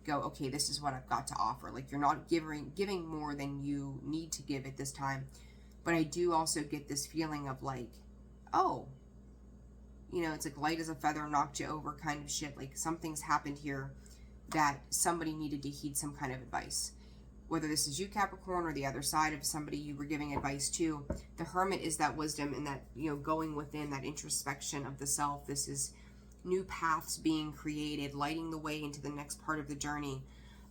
go, okay, this is what I've got to offer. Like you're not giving more than you need to give at this time. But I do also get this feeling of like, oh, you know, it's like light as a feather knocked you over kind of shit. Like something's happened here that somebody needed to heed some kind of advice. Whether this is you, Capricorn, or the other side of somebody you were giving advice to, the Hermit is that wisdom and that, you know, going within, that introspection of the self. This is new paths being created, lighting the way into the next part of the journey.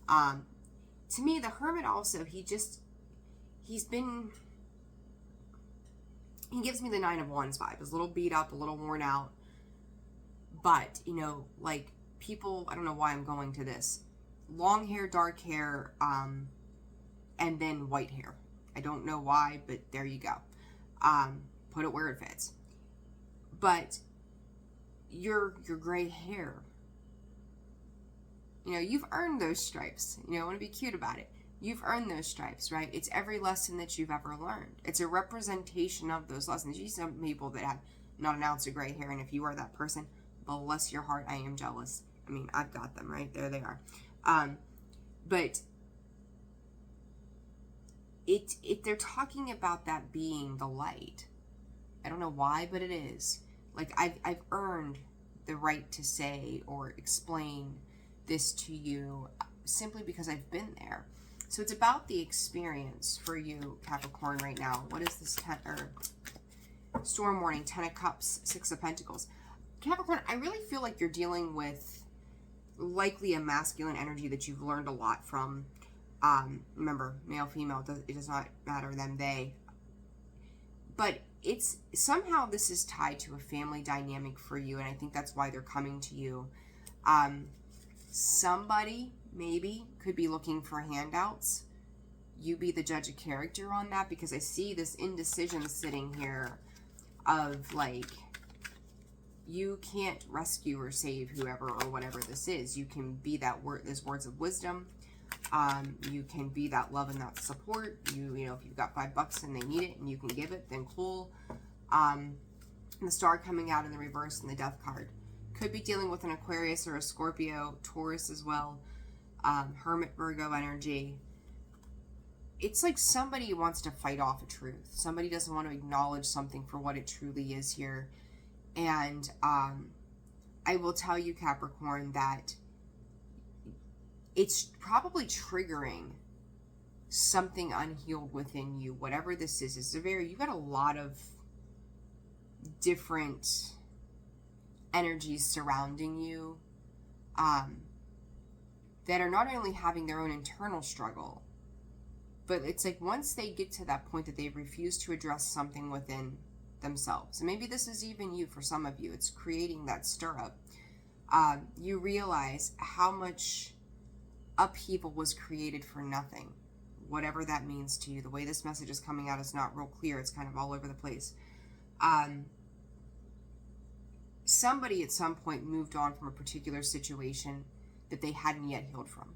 To me, the Hermit also, he gives me the Nine of Wands vibe. He's a little beat up, a little worn out. But, you know, like people, I don't know why I'm going to this. Long hair, dark hair, and then white hair. I don't know why, but there you go. Put it where it fits. But your gray hair, you know, you've earned those stripes. You know, I want to be cute about it. You've earned those stripes, right? It's every lesson that you've ever learned. It's a representation of those lessons. You see some people that have not an ounce of gray hair, and if you are that person, bless your heart, I am jealous. I mean, I've got them, right? There they are. But they're talking about that being the light. I don't know why, but it is. Like, I've earned the right to say or explain this to you simply because I've been there. So it's about the experience for you, Capricorn, right now. What is this? Storm warning, 10 of Cups, 6 of Pentacles. Capricorn, I really feel like you're dealing with likely a masculine energy that you've learned a lot from. Remember, male, female, it does not matter, them, they. But it's somehow this is tied to a family dynamic for you, and I think that's why they're coming to you. Somebody maybe could be looking for handouts. You be the judge of character on that, because I see this indecision sitting here of like, you can't rescue or save whoever or whatever this is. You can be that word, those words of wisdom. You can be that love and that support. You know, if you've got $5 and they need it and you can give it, then cool. And the Star coming out in the reverse and the Death card. Could be dealing with an Aquarius or a Scorpio, Taurus as well. Hermit, Virgo energy. It's like somebody wants to fight off a truth. Somebody doesn't want to acknowledge something for what it truly is here. And I will tell you, Capricorn, that it's probably triggering something unhealed within you. Whatever this is, you've got a lot of different energies surrounding you that are not only having their own internal struggle, but it's like once they get to that point that they refuse to address something within themselves, and maybe this is even you, for some of you, it's creating that stir up. You realize how much upheaval was created for nothing, whatever that means to you. The way this message is coming out is not real clear. It's kind of all over the place. Somebody at some point moved on from a particular situation that they hadn't yet healed from.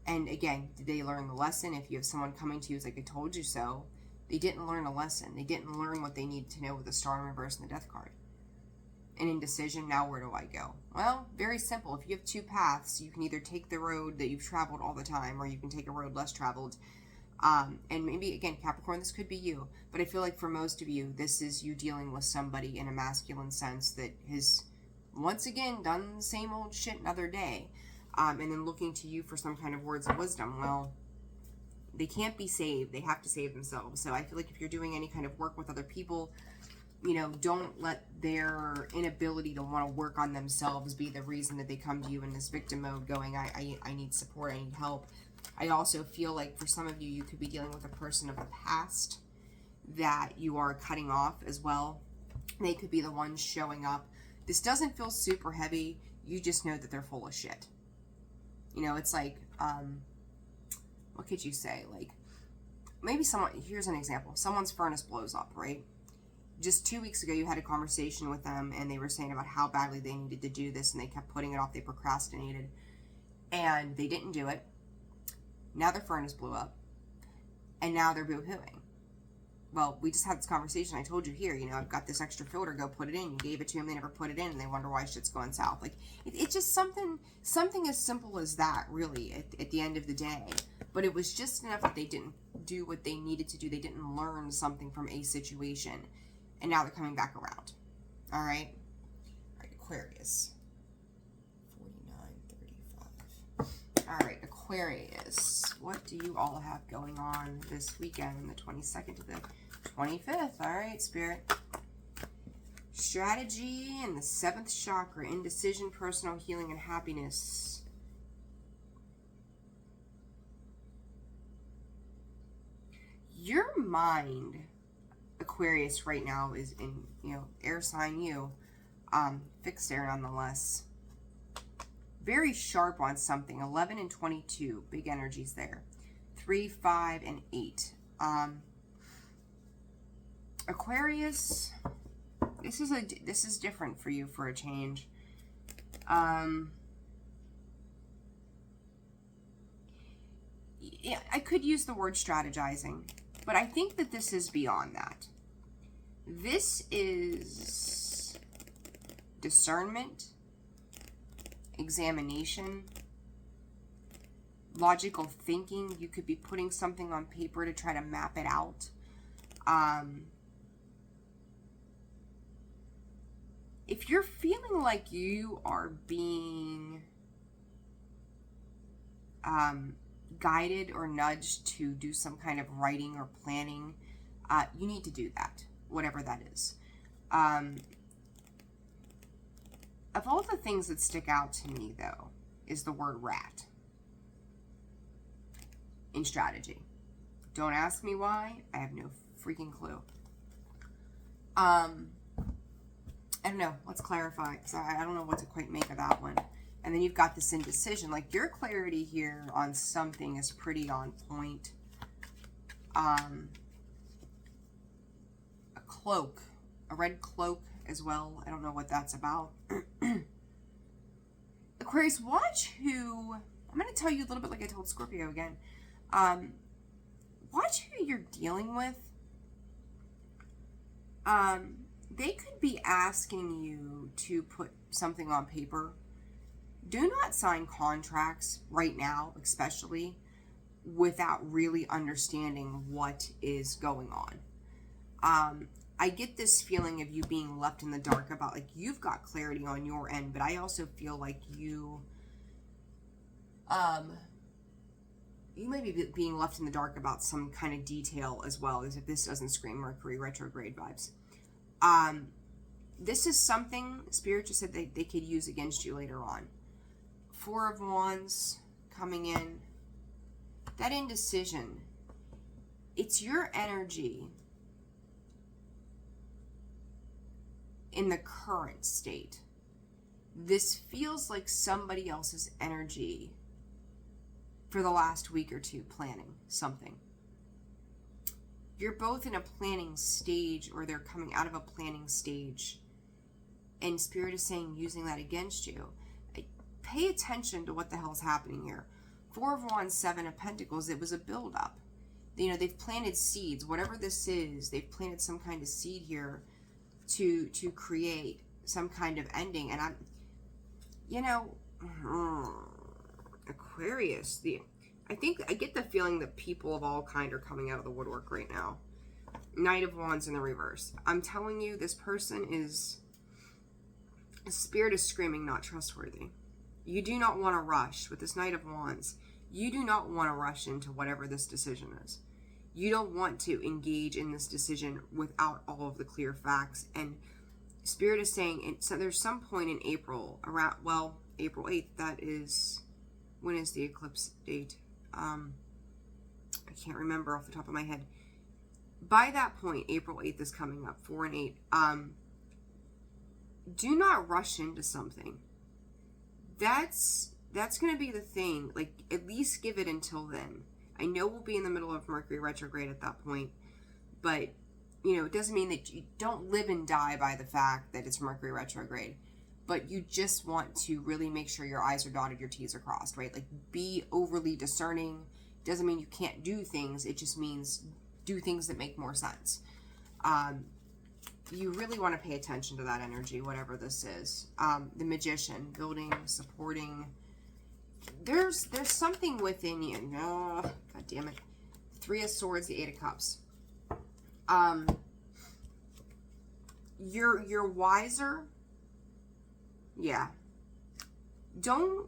And again, did they learn the lesson? If you have someone coming to you who's like, I told you so, they didn't learn a lesson. They didn't learn what they needed to know with the Star in reverse and the Death card. An indecision, now where do I go? Well, very simple. If you have two paths, you can either take the road that you've traveled all the time, or you can take a road less traveled. And maybe, again, Capricorn, this could be you. But I feel like for most of you, this is you dealing with somebody in a masculine sense that has, once again, done the same old shit another day. And then looking to you for some kind of words of wisdom. Well, they can't be saved. They have to save themselves. So I feel like if you're doing any kind of work with other people, you know, don't let their inability to want to work on themselves be the reason that they come to you in this victim mode going, I need support, I need help. I also feel like for some of you, you could be dealing with a person of the past that you are cutting off as well. They could be the ones showing up. This doesn't feel super heavy. You just know that they're full of shit. You know, it's like, what could you say? Like, maybe someone, here's an example. Someone's furnace blows up, right? Just 2 weeks ago, you had a conversation with them, and they were saying about how badly they needed to do this, and they kept putting it off. They procrastinated, and they didn't do it. Now their furnace blew up, and now they're boo-hooing. Well, we just had this conversation. I told you here, you know, I've got this extra filter, go put it in. You gave it to them, they never put it in, and they wonder why shit's going south. Like, it's just something as simple as that, really, at the end of the day. But it was just enough that they didn't do what they needed to do. They didn't learn something from a situation, and now they're coming back around. All right? All right, Aquarius. 49, 35. All right, Aquarius. What do you all have going on this weekend, the 22nd to the 25th? All right, Spirit. Strategy and the 7th chakra, indecision, personal healing, and happiness. Your mind, Aquarius, right now is in, air sign you, fixed there nonetheless. Very sharp on something. 11 and 22, big energies there. 3, 5, and 8. Aquarius, this is different for you for a change. Yeah, I could use the word strategizing, but I think that this is beyond that. This is discernment, examination, logical thinking. You could be putting something on paper to try to map it out. If you're feeling like you are being guided or nudged to do some kind of writing or planning, you need to do that, whatever that is. Of all the things that stick out to me, though, is the word rat in strategy. Don't ask me why. I have no freaking clue. I don't know. Let's clarify, because I don't know what to quite make of that one. And then you've got this indecision. Like, your clarity here on something is pretty on point. A cloak. A red cloak as well. I don't know what that's about. Aquarius, watch who... I'm going to tell you a little bit like I told Scorpio again. Watch who you're dealing with. They could be asking you to put something on paper. Do not sign contracts right now, especially, without really understanding what is going on. I get this feeling of you being left in the dark about, like, you've got clarity on your end, but I also feel like you may be being left in the dark about some kind of detail as well, as if this doesn't scream Mercury retrograde vibes. This is something Spirit just said they could use against you later on. 4 of Wands coming in. That indecision. It's your energy in the current state. This feels like somebody else's energy for the last week or two planning something. You're both in a planning stage, or they're coming out of a planning stage, and Spirit is saying using that against you. Pay attention to what the hell's happening here. 4 of Wands, 7 of Pentacles, it was a build-up. They've planted seeds. Whatever this is, they've planted some kind of seed here to create some kind of ending. And Aquarius, I get the feeling that people of all kind are coming out of the woodwork right now. Knight of Wands in the reverse. I'm telling you, this person is... Spirit is screaming not trustworthy. You do not want to rush with this Knight of Wands. You do not want to rush into whatever this decision is. You don't want to engage in this decision without all of the clear facts. And Spirit is saying, so there's some point in April, around, well, April 8th, that is, when is the eclipse date? I can't remember off the top of my head. By that point, April 8th is coming up, 4 and 8. Do not rush into something. That's going to be the thing. Like, at least give it until then. I know we'll be in the middle of Mercury retrograde at that point, but, it doesn't mean that you don't live and die by the fact that it's Mercury retrograde, but you just want to really make sure your I's are dotted, your T's are crossed, right? Like, be overly discerning. Doesn't mean you can't do things. It just means do things that make more sense. You really want to pay attention to that energy, whatever this is. The Magician, building, supporting. There's something within you. No, God damn it. 3 of Swords, the 8 of Cups. You're wiser. Yeah. Don't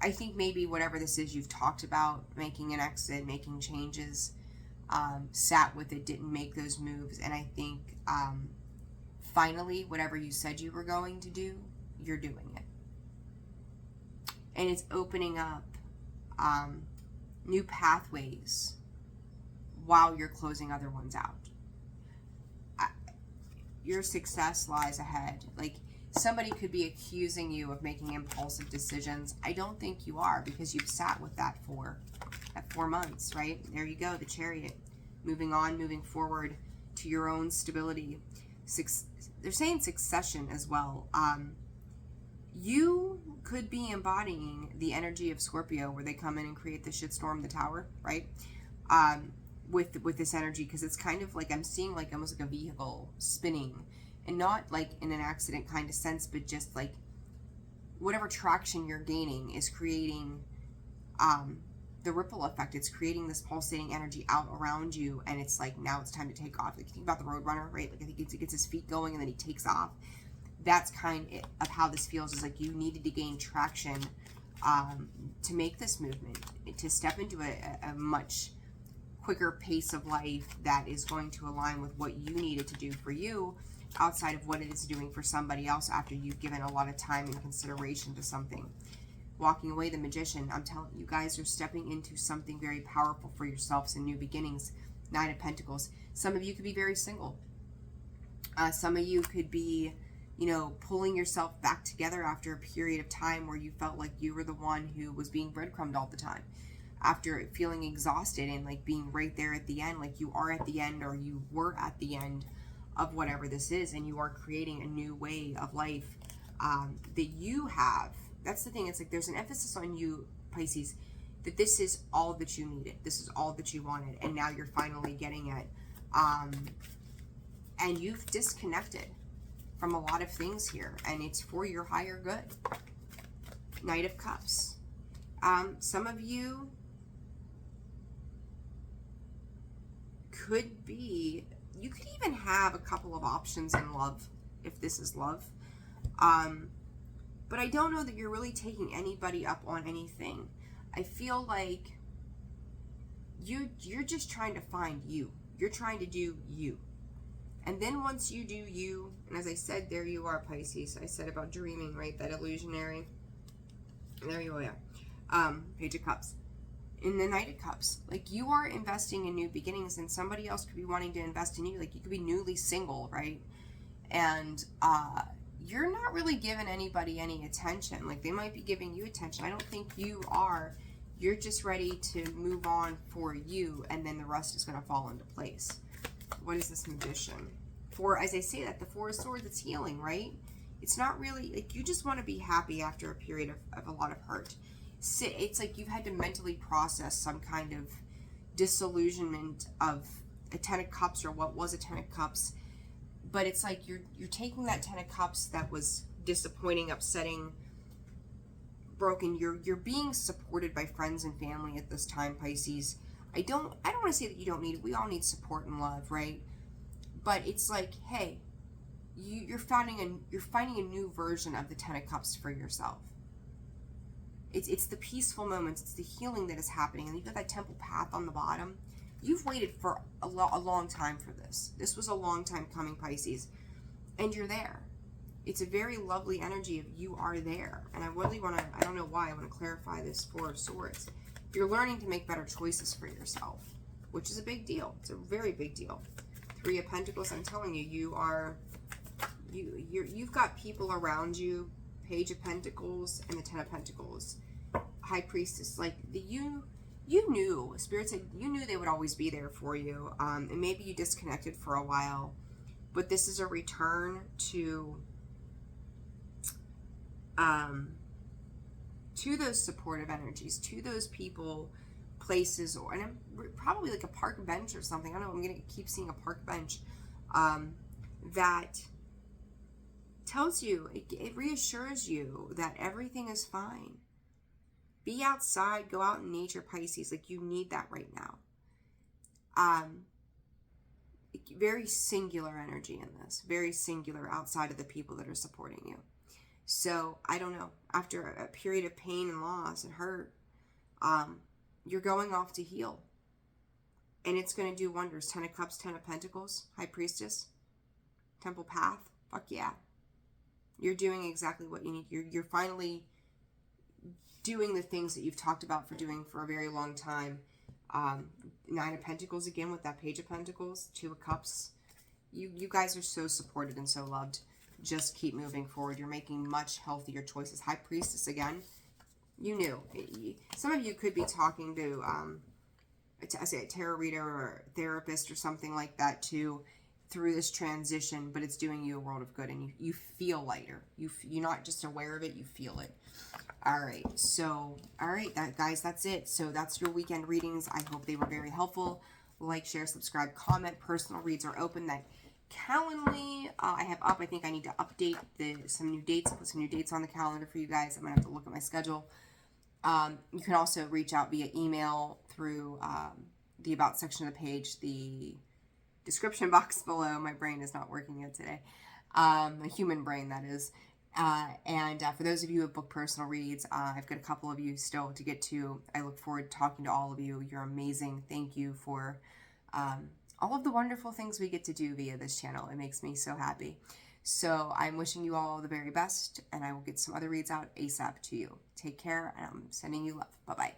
I think maybe whatever this is you've talked about, making an exit, making changes, sat with it, didn't make those moves. And I think finally, whatever you said you were going to do, you're doing it. And it's opening up new pathways while you're closing other ones out. Your success lies ahead. Like, somebody could be accusing you of making impulsive decisions. I don't think you are, because you've sat with that for 4 months, right? There you go, the Chariot. Moving on, moving forward to your own stability. They're saying succession as well. You could be embodying the energy of Scorpio, where they come in and create the shitstorm, the tower, right? With this energy, because it's kind of like, I'm seeing like almost like a vehicle spinning, and not like in an accident kind of sense, but just like whatever traction you're gaining is creating the ripple effect. It's creating this pulsating energy out around you, and it's like, now it's time to take off. Like, you think about the Roadrunner, right? Like, I think he gets his feet going and then he takes off. That's kind of how this feels. Is like you needed to gain traction to make this movement, to step into a much quicker pace of life that is going to align with what you needed to do for you, outside of what it is doing for somebody else after you've given a lot of time and consideration to something. Walking away, the Magician. I'm telling you, guys are stepping into something very powerful for yourselves and new beginnings. Knight of Pentacles. Some of you could be very single. Some of you could be, you know, pulling yourself back together after a period of time where you felt like you were the one who was being breadcrumbed all the time. After feeling exhausted and like being right there at the end, like you are at the end, or you were at the end of whatever this is, and you are creating a new way of life that you have. That's the thing. It's like there's an emphasis on you, Pisces, that this is all that you needed. This is all that you wanted, and now you're finally getting it. And you've disconnected from a lot of things here, and it's for your higher good. Knight of Cups. Some of you could be, you could even have a couple of options in love, if this is love. But I don't know that you're really taking anybody up on anything. I feel like you're just trying to find you. You're trying to do you. And then once you do you, and as I said, there you are, Pisces. I said about dreaming, right? That illusionary. There you are. Page of Cups. In the Knight of Cups, like you are investing in new beginnings, and somebody else could be wanting to invest in you. Like you could be newly single, right? And you're not really giving anybody any attention. Like they might be giving you attention. I don't think you are. You're just ready to move on for you, and then the rest is going to fall into place. What is this Magician? For, as I say that, the Four of Swords, it's healing, right? It's not really, like you just want to be happy after a period of a lot of hurt. It's like you've had to mentally process some kind of disillusionment of a Ten of Cups, or what was a Ten of Cups. But it's like you're taking that Ten of Cups that was disappointing, upsetting, broken. You're being supported by friends and family at this time, Pisces. I don't want to say that you don't need it. We all need support and love, right? But it's like, hey, you're finding a new version of the Ten of Cups for yourself. It's the peaceful moments, it's the healing that is happening, and you've got that Temple Path on the bottom. You've waited for a long time for this. This was a long time coming, Pisces, and you're there. It's a very lovely energy of you are there, and I really want to, I don't know why, I want to clarify this Four of Swords. You're learning to make better choices for yourself, which is a big deal. It's a very big deal. Three of Pentacles, I'm telling you, you've got people around you. Page of Pentacles and the Ten of Pentacles. High Priestess, like you knew, Spirit said you knew they would always be there for you, and maybe you disconnected for a while, but this is a return to those supportive energies, to those people, places, or, and I'm probably like a park bench or something. I don't know, I'm gonna keep seeing a park bench that tells you, it reassures you that everything is fine. Be outside, go out in nature, Pisces. Like you need that right now. Very singular energy in this. Very singular outside of the people that are supporting you. So I don't know, after a period of pain and loss and hurt, you're going off to heal. And it's going to do wonders. 10 of Cups, 10 of Pentacles, High Priestess, Temple Path. Fuck yeah. You're doing exactly what you need. You're finally doing the things that you've talked about for doing for a very long time. 9 of Pentacles again with that Page of Pentacles, 2 of Cups. You guys are so supported and so loved. Just keep moving forward. You're making much healthier choices. High Priestess again. You knew. Some of you could be talking to a tarot reader or therapist or something like that too through this transition, but it's doing you a world of good, and you feel lighter. You're not just aware of it, you feel it. All right, so guys, that's it. So that's your weekend readings. I hope they were very helpful. Like, share, subscribe, comment. Personal reads are open. That Calendly I have up. I think I need to update some new dates. Put some new dates on the calendar for you guys. I'm gonna have to look at my schedule. You can also reach out via email through the About section of the page, the description box below. My brain is not working yet today. A human brain, that is. And for those of you who have booked personal reads, I've got a couple of you still to get to. I look forward to talking to all of you. You're amazing. Thank you for all of the wonderful things we get to do via this channel. It makes me so happy. So I'm wishing you all the very best, and I will get some other reads out ASAP to you. Take care, and I'm sending you love. Bye-bye.